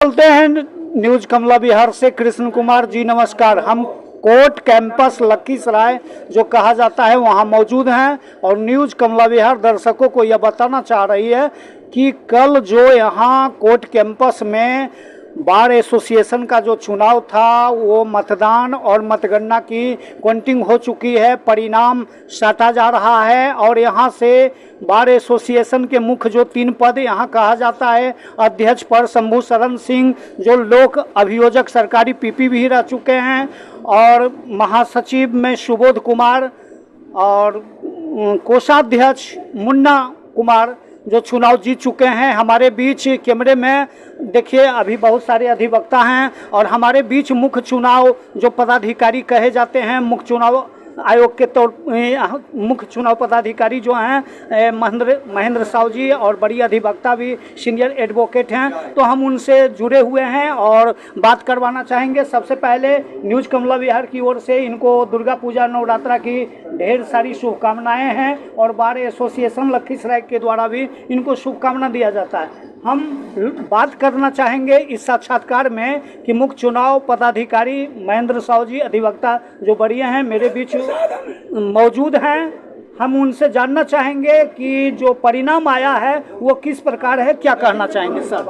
बोलते हैं न्यूज कमला बिहार से कृष्ण कुमार जी। नमस्कार। हम कोर्ट कैंपस लखीसराय जो कहा जाता है वहां मौजूद हैं और न्यूज कमला बिहार दर्शकों को यह बताना चाह रही है कि कल जो यहां कोर्ट कैंपस में बार एसोसिएशन का जो चुनाव था वो मतदान और मतगणना की काउंटिंग हो चुकी है, परिणाम साटा जा रहा है और यहाँ से बार एसोसिएशन के मुख्य जो 3 पद यहाँ कहा जाता है, अध्यक्ष पर शंभू शरण सिंह जो लोक अभियोजक सरकारी पीपी भी रह चुके हैं और महासचिव में सुबोध कुमार और कोषाध्यक्ष मुन्ना कुमार जो चुनाव जीत चुके हैं। हमारे बीच कैमरे में देखिए अभी बहुत सारे अधिवक्ता हैं और हमारे बीच मुख्य चुनाव जो पदाधिकारी कहे जाते हैं, मुख्य चुनाव आयोग के तौर मुख्य चुनाव पदाधिकारी जो हैं महेंद्र साहू जी और बड़ी अधिवक्ता भी सीनियर एडवोकेट हैं, तो हम उनसे जुड़े हुए हैं और बात करवाना चाहेंगे। सबसे पहले न्यूज कमला बिहार की ओर से इनको दुर्गा पूजा नवरात्रा की ढेर सारी शुभकामनाएं हैं और बार एसोसिएशन लखीसराय के द्वारा भी इनको शुभकामना दिया जाता है। हम बात करना चाहेंगे इस साक्षात्कार में कि मुख्य चुनाव पदाधिकारी महेंद्र साहू जी अधिवक्ता जो बड़ी हैं मेरे बीच मौजूद हैं। हम उनसे जानना चाहेंगे कि जो परिणाम आया है वो किस प्रकार है, क्या कहना चाहेंगे सर?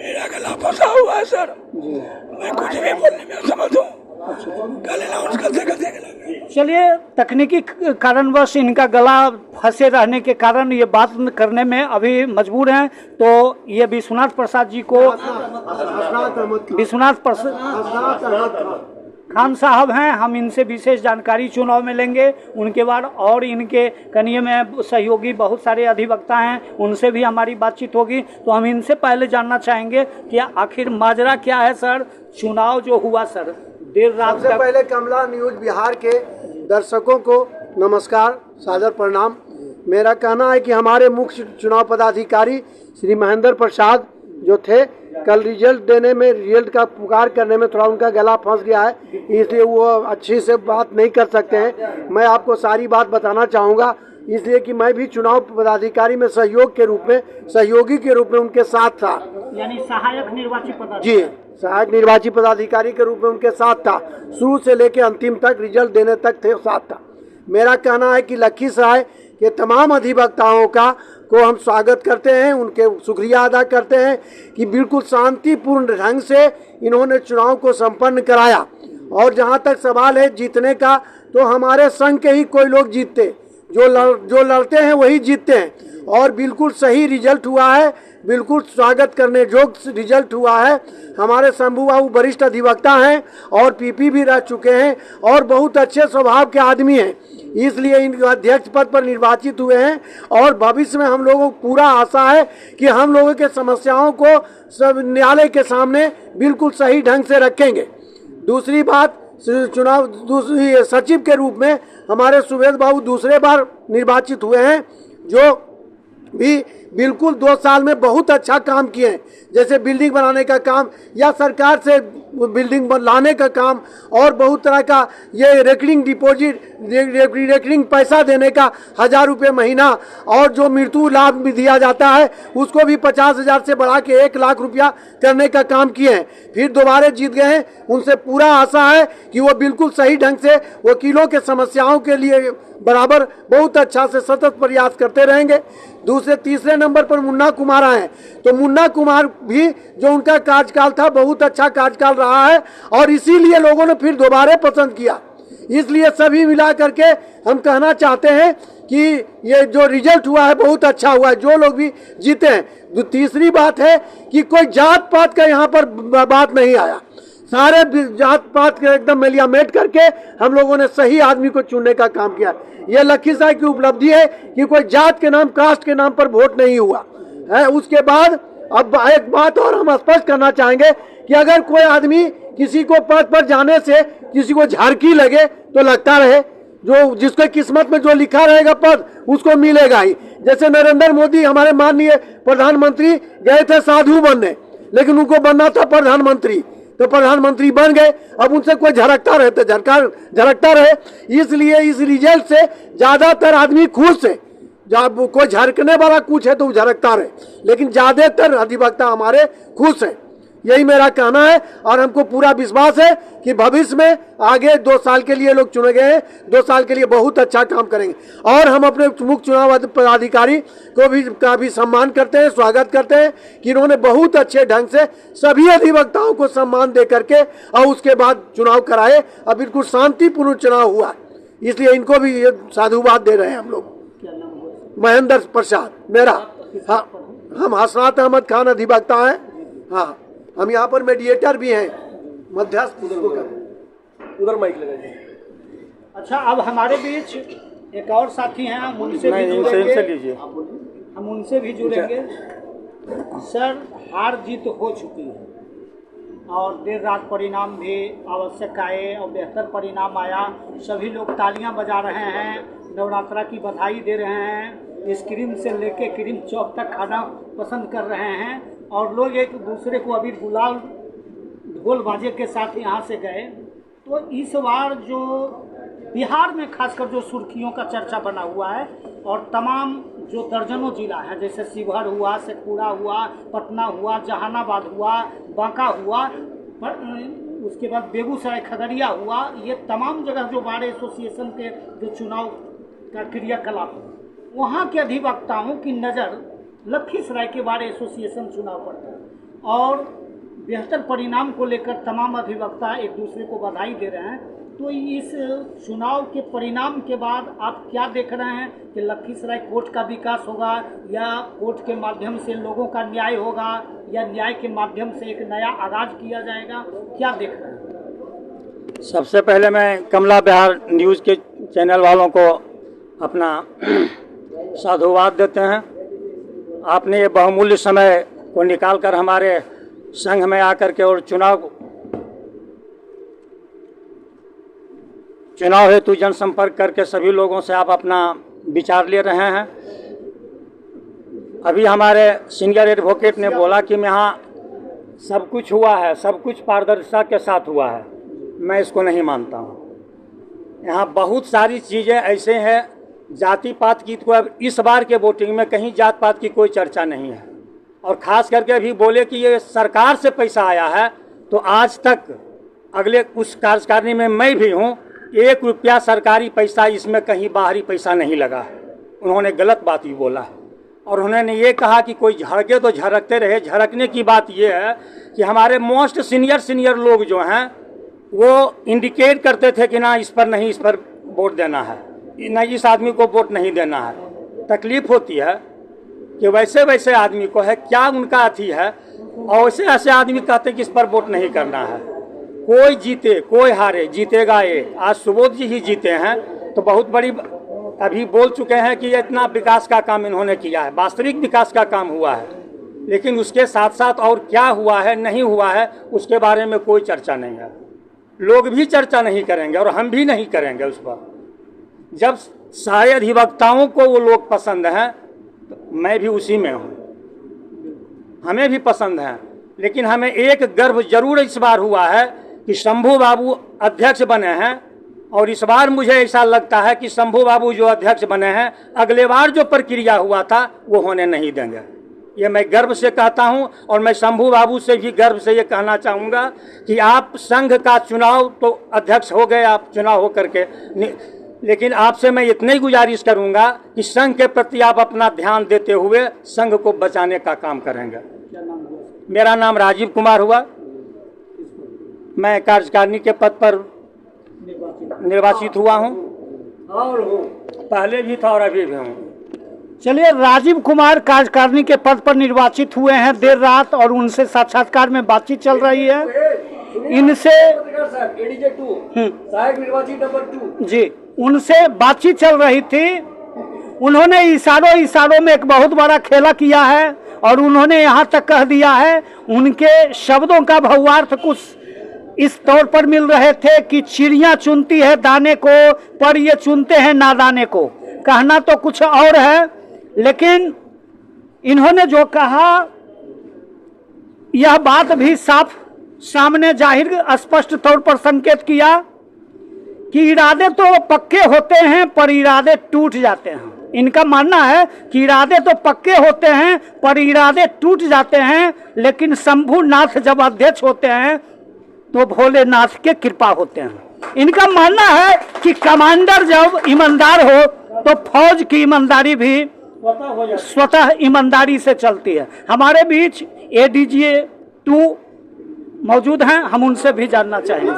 मेरा गला फंसा हुआ है सर, मैं कुछ भी बोलने में असमर्थ हूँ। चलिए, तकनीकी कारणवश इनका गला फंसे रहने के कारण ये बात करने में अभी मजबूर हैं, तो ये विश्वनाथ प्रसाद जी को विश्वनाथ खान साहब हैं, हम इनसे विशेष जानकारी चुनाव में लेंगे। उनके बाद और इनके कनिये में सहयोगी बहुत सारे अधिवक्ता हैं, उनसे भी हमारी बातचीत होगी। तो हम इनसे पहले जानना चाहेंगे कि आखिर माजरा क्या है सर, चुनाव जो हुआ सर देर रात सबसे पहले कमला न्यूज बिहार के दर्शकों को नमस्कार, सादर प्रणाम। मेरा कहना है कि हमारे मुख्य चुनाव पदाधिकारी श्री महेंद्र प्रसाद जो थे, कल रिजल्ट देने में रिजल्ट का पुकार करने में थोड़ा उनका गला फंस गया है, इसलिए वो अच्छी से बात नहीं कर सकते हैं। मैं आपको सारी बात बताना चाहूँगा, इसलिए कि मैं भी चुनाव पदाधिकारी में सहयोगी के रूप में उनके साथ था, यानी सहायक निर्वाची पदाधिकारी। जी, सहायक निर्वाची पदाधिकारी के रूप में उनके साथ था, शुरू से लेकर अंतिम तक रिजल्ट देने तक थे, साथ था। मेरा कहना है कि लखीसराय के तमाम अधिवक्ताओं को हम स्वागत करते हैं, उनके शुक्रिया अदा करते हैं कि बिल्कुल शांतिपूर्ण ढंग से इन्होंने चुनाव को संपन्न कराया। और जहां तक सवाल है जीतने का, तो हमारे संघ के ही कोई लोग जीतते, जो लड़ते हैं वही जीतते हैं और बिल्कुल सही रिजल्ट हुआ है, बिल्कुल स्वागत करने योग्य रिजल्ट हुआ है। हमारे शंभू बाबू वरिष्ठ अधिवक्ता हैं और पीपी भी रह चुके हैं और बहुत अच्छे स्वभाव के आदमी हैं, इसलिए इन अध्यक्ष पद पर निर्वाचित हुए हैं और भविष्य में हम लोगों को पूरा आशा है कि हम लोगों के समस्याओं को सब न्यायालय के सामने बिल्कुल सही ढंग से रखेंगे। दूसरी बात, चुनाव दूसरी सचिव के रूप में हमारे सुबेद बाबू दूसरे बार निर्वाचित हुए हैं, जो भी बिल्कुल 2 साल में बहुत अच्छा काम किए हैं, जैसे बिल्डिंग बनाने का काम या सरकार से बिल्डिंग लाने का काम और बहुत तरह का ये रेकरिंग डिपॉजिट रेकरिंग पैसा देने का 1000 रुपये महीना और जो मृत्यु लाभ भी दिया जाता है उसको भी 50,000 से बढ़ा के 1 लाख रुपया करने का काम किए हैं। फिर दोबारा जीत गए हैं, उनसे पूरा आशा है कि वो बिल्कुल सही ढंग से वकीलों के समस्याओं के लिए बराबर बहुत अच्छा से सतत प्रयास करते रहेंगे। तीसरे नंबर पर मुन्ना कुमार आए, तो मुन्ना कुमार भी जो उनका कार्यकाल था बहुत अच्छा कार्यकाल रहा है और इसीलिए लोगों ने फिर दोबारा पसंद किया। इसलिए सभी मिला करके हम कहना चाहते हैं कि ये जो रिजल्ट हुआ है बहुत अच्छा हुआ है, जो लोग भी जीते हैं। तीसरी बात है कि कोई जात पात का यहाँ पर बात नहीं आया, सारे जात पात के एकदम मेलियामेट करके हम लोगों ने सही आदमी को चुनने का काम किया। यह लखीसराय की उपलब्धि है कि कोई जात के नाम, कास्ट के नाम पर वोट नहीं हुआ है। उसके बाद अब एक बात और हम स्पष्ट करना चाहेंगे कि अगर कोई आदमी किसी को पद पर जाने से किसी को झारकी लगे तो लगता रहे, जो जिसके किस्मत में जो लिखा रहेगा पद उसको मिलेगा ही। जैसे नरेंद्र मोदी हमारे माननीय प्रधानमंत्री गए थे साधु बनने, लेकिन उनको बनना था प्रधानमंत्री, तो प्रधानमंत्री बन गए। अब उनसे कोई झरकता रहे तो झरकता रहे। इसलिए इस रिजल्ट से ज्यादातर आदमी खुश है, जब कोई झरकने वाला कुछ है तो वो झरकता रहे, लेकिन ज्यादातर अधिवक्ता हमारे खुश हैं। यही मेरा कहना है और हमको पूरा विश्वास है कि भविष्य में आगे 2 साल के लिए लोग चुने गए हैं, 2 साल के लिए बहुत अच्छा काम करेंगे। और हम अपने मुख्य चुनाव पदाधिकारी को भी का भी सम्मान करते हैं, स्वागत करते हैं कि इन्होंने बहुत अच्छे ढंग से सभी अधिवक्ताओं को सम्मान दे करके और उसके बाद चुनाव कराए और बिल्कुल शांतिपूर्ण चुनाव हुआ। इसलिए इनको भी ये साधुवाद दे रहे हैं हम लोग। महेंद्र प्रसाद मेरा, हाँ, हम हसनात अहमद खान अधिवक्ता हैं। हाँ, हम यहाँ पर मीडिएटर भी हैं, मध्यस्थ। उधर माइक लगाइए। अच्छा, अब हमारे बीच एक और साथी हैं, हम उनसे भी जुड़ेंगे, हम उनसे भी जुड़ेंगे। सर, हार जीत हो चुकी है और देर रात परिणाम भी आवश्यक आए और बेहतर परिणाम आया। सभी लोग तालियां बजा रहे हैं, नवरात्रा की बधाई दे रहे हैं, आइसक्रीम से लेके क्रीम चौक तक खाना पसंद कर रहे हैं और लोग एक दूसरे को अभी गुलाल ढोल बाजे के साथ यहाँ से गए। तो इस बार जो बिहार में खासकर जो सुर्खियों का चर्चा बना हुआ है और तमाम जो दर्जनों जिला हैं, जैसे शिवहर हुआ, शेखपुरा हुआ, पटना हुआ, जहानाबाद हुआ, बांका हुआ, उसके बाद बेगूसराय, खगड़िया हुआ, ये तमाम जगह जो बार एसोसिएशन के जो चुनाव का क्रियाकलाप, वहाँ के अधिवक्ताओं की नज़र लखीसराय के बार एसोसिएशन चुनाव पर है और बेहतर परिणाम को लेकर तमाम अधिवक्ता एक दूसरे को बधाई दे रहे हैं। तो इस चुनाव के परिणाम के बाद आप क्या देख रहे हैं कि लखीसराय कोर्ट का विकास होगा या कोर्ट के माध्यम से लोगों का न्याय होगा या न्याय के माध्यम से एक नया आगाज किया जाएगा, क्या देख रहे हैं? सबसे पहले मैं कमला बिहार न्यूज़ के चैनल वालों को अपना साधुवाद देते हैं। आपने ये बहुमूल्य समय को निकाल कर हमारे संघ में आकर के और चुनाव हेतु जनसंपर्क करके सभी लोगों से आप अपना विचार ले रहे हैं। अभी हमारे सीनियर एडवोकेट ने बोला कि यहाँ सब कुछ हुआ है, सब कुछ पारदर्शिता के साथ हुआ है। मैं इसको नहीं मानता हूँ। यहाँ बहुत सारी चीज़ें ऐसे हैं, जाति पात की तो अब इस बार के वोटिंग में कहीं जात पात की कोई चर्चा नहीं है। और ख़ास करके अभी बोले कि ये सरकार से पैसा आया है, तो आज तक अगले उस कार्यकारिणी में मैं भी हूँ, 1 रुपया सरकारी पैसा इसमें कहीं बाहरी पैसा नहीं लगा है। उन्होंने गलत बात ही बोला है और उन्होंने ये कहा कि कोई झड़के तो झड़कते रहे। झड़कने की बात ये है कि हमारे मोस्ट सीनियर लोग जो हैं वो इंडिकेट करते थे कि ना इस पर नहीं, इस पर वोट देना है, ना इस आदमी को वोट नहीं देना है। तकलीफ होती है कि वैसे आदमी को है क्या उनका अथी है और ऐसे आदमी कहते कि इस पर वोट नहीं करना है। कोई जीते कोई हारे, जीतेगा ये। आज सुबोध जी ही जीते हैं तो बहुत बड़ी, अभी बोल चुके हैं कि इतना विकास का काम इन्होंने किया है, वास्तविक विकास का काम हुआ है। लेकिन उसके साथ साथ और क्या हुआ है नहीं हुआ है उसके बारे में कोई चर्चा नहीं है। लोग भी चर्चा नहीं करेंगे और हम भी नहीं करेंगे उस पर। जब सारे अधिवक्ताओं को वो लोग पसंद हैं तो मैं भी उसी में हूँ, हमें भी पसंद हैं। लेकिन हमें एक गर्व जरूर इस बार हुआ है कि शंभू बाबू अध्यक्ष बने हैं और इस बार मुझे ऐसा लगता है कि शंभू बाबू जो अध्यक्ष बने हैं, अगले बार जो प्रक्रिया हुआ था वो होने नहीं देंगे। ये मैं गर्व से कहता हूं और मैं शंभू बाबू से भी गर्व से ये कहना चाहूँगा कि आप संघ का चुनाव तो अध्यक्ष हो गए, आप चुनाव हो करके, लेकिन आपसे मैं इतनी गुजारिश करूँगा कि संघ के प्रति आप अपना ध्यान देते हुए संघ को बचाने का काम करेंगे। मेरा नाम राजीव कुमार हुआ, मैं कार्यकारिणी के पद पर निर्वाचित हुआ हूँ और पहले भी था और अभी भी हूँ। चलिए, राजीव कुमार कार्यकारिणी के पद पर निर्वाचित हुए हैं देर रात और उनसे साक्षात्कार में बातचीत चल रही है। इनसे जी उनसे बातचीत चल रही थी। उन्होंने इशारों में एक बहुत बड़ा खेला किया है और उन्होंने यहाँ तक कह दिया है, उनके शब्दों का भावार्थ कुछ इस तौर पर मिल रहे थे कि चिड़िया चुनती है दाने को पर ये चुनते हैं नादाने को। कहना तो कुछ और है, लेकिन इन्होंने जो कहा यह बात भी साफ सामने जाहिर स्पष्ट तौर पर संकेत किया कि इरादे तो पक्के होते हैं पर इरादे टूट जाते हैं। इनका मानना है कि इरादे तो पक्के होते हैं पर इरादे टूट जाते हैं, लेकिन शंभुनाथ जब अध्यक्ष होते हैं तो भोलेनाथ के कृपा होते हैं। इनका मानना है कि कमांडर जब ईमानदार हो तो फौज की ईमानदारी भी स्वतः ईमानदारी से चलती है। हमारे बीच ADG 2 मौजूद हैं, हम उनसे भी जानना चाहेंगे।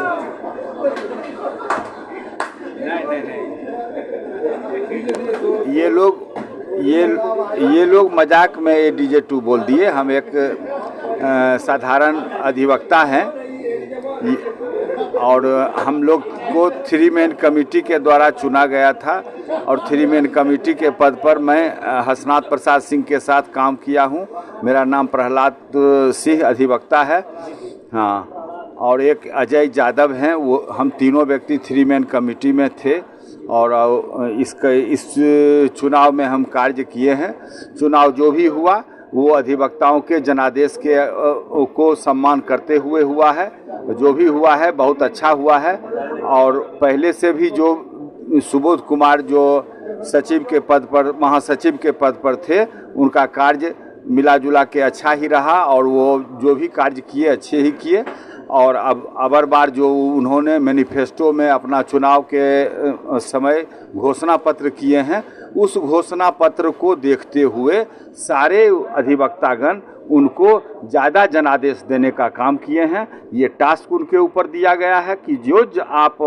ये लोग मजाक में ADG 2 बोल दिए। हम एक साधारण अधिवक्ता हैं और हम लोग को 3 मैन कमेटी के द्वारा चुना गया था और 3 मैन कमेटी के पद पर मैं हसनाथ प्रसाद सिंह के साथ काम किया हूं। मेरा नाम प्रहलाद सिंह अधिवक्ता है। हाँ, और एक अजय यादव हैं, वो हम तीनों व्यक्ति 3 मैन कमेटी में थे और इस चुनाव में हम कार्य किए हैं। चुनाव जो भी हुआ वो अधिवक्ताओं के जनादेश के को सम्मान करते हुए हुआ है। जो भी हुआ है बहुत अच्छा हुआ है और पहले से भी जो सुबोध कुमार जो सचिव के पद पर, महासचिव के पद पर थे, उनका कार्य मिला जुला के अच्छा ही रहा और वो जो भी कार्य किए अच्छे ही किए। और अब अबर बार जो उन्होंने मैनिफेस्टो में अपना चुनाव के समय घोषणा पत्र किए हैं, उस घोषणा पत्र को देखते हुए सारे अधिवक्तागण उनको ज़्यादा जनादेश देने का काम किए हैं। ये टास्क उनके ऊपर दिया गया है कि जो आप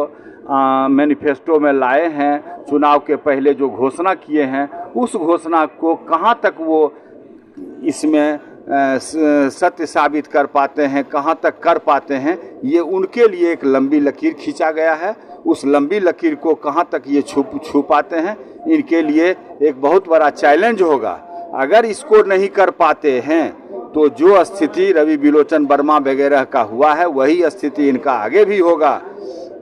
मैनिफेस्टो में लाए हैं, चुनाव के पहले जो घोषणा किए हैं, उस घोषणा को कहाँ तक वो इसमें सत्य साबित कर पाते हैं, कहाँ तक कर पाते हैं, ये उनके लिए एक लंबी लकीर खींचा गया है। उस लंबी लकीर को कहाँ तक ये छू पाते हैं, इनके लिए एक बहुत बड़ा चैलेंज होगा। अगर इसको नहीं कर पाते हैं तो जो स्थिति रवि बिलोचन वर्मा वगैरह का हुआ है वही स्थिति इनका आगे भी होगा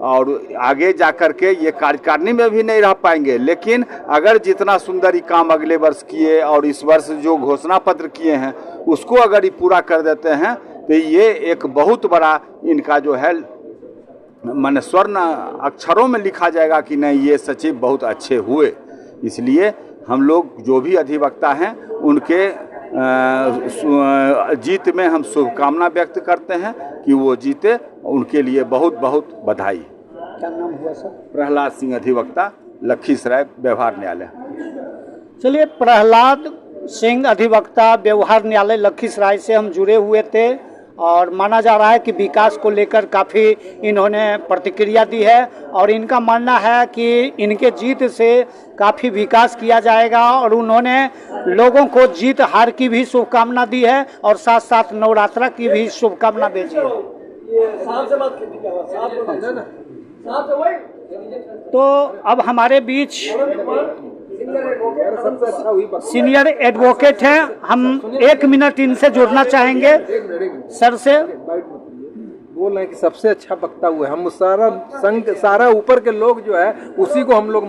और आगे जाकर के ये कार्यकारिणी में भी नहीं रह पाएंगे। लेकिन अगर जितना सुंदर ही काम अगले वर्ष किए और इस वर्ष जो घोषणा पत्र किए हैं उसको अगर ये पूरा कर देते हैं तो ये एक बहुत बड़ा इनका जो है माने स्वर्ण अक्षरों में लिखा जाएगा कि नहीं, ये सचिव बहुत अच्छे हुए। इसलिए हम लोग जो भी अधिवक्ता हैं उनके जीत में हम शुभकामना व्यक्त करते हैं कि वो जीते। उनके लिए बहुत बहुत बधाई। क्या नाम हुआ सर? प्रहलाद सिंह अधिवक्ता, लखीसराय व्यवहार न्यायालय। चलिए, प्रहलाद सिंह अधिवक्ता व्यवहार न्यायालय लखीसराय से हम जुड़े हुए थे और माना जा रहा है कि विकास को लेकर काफ़ी इन्होंने प्रतिक्रिया दी है और इनका मानना है कि इनके जीत से काफ़ी विकास किया जाएगा और उन्होंने लोगों को जीत हार की भी शुभकामना दी है और साथ साथ नवरात्रा की भी शुभकामना भेजी है। तो अब हमारे बीच सीनियर एडवोकेट हैं, हम 1 मिनट इनसे जुड़ना चाहेंगे सर से। बोल रहे हैं कि सबसे अच्छा वक्ता हुआ है। हम सारा संघ, सारा ऊपर के लोग जो है उसी को हम लोग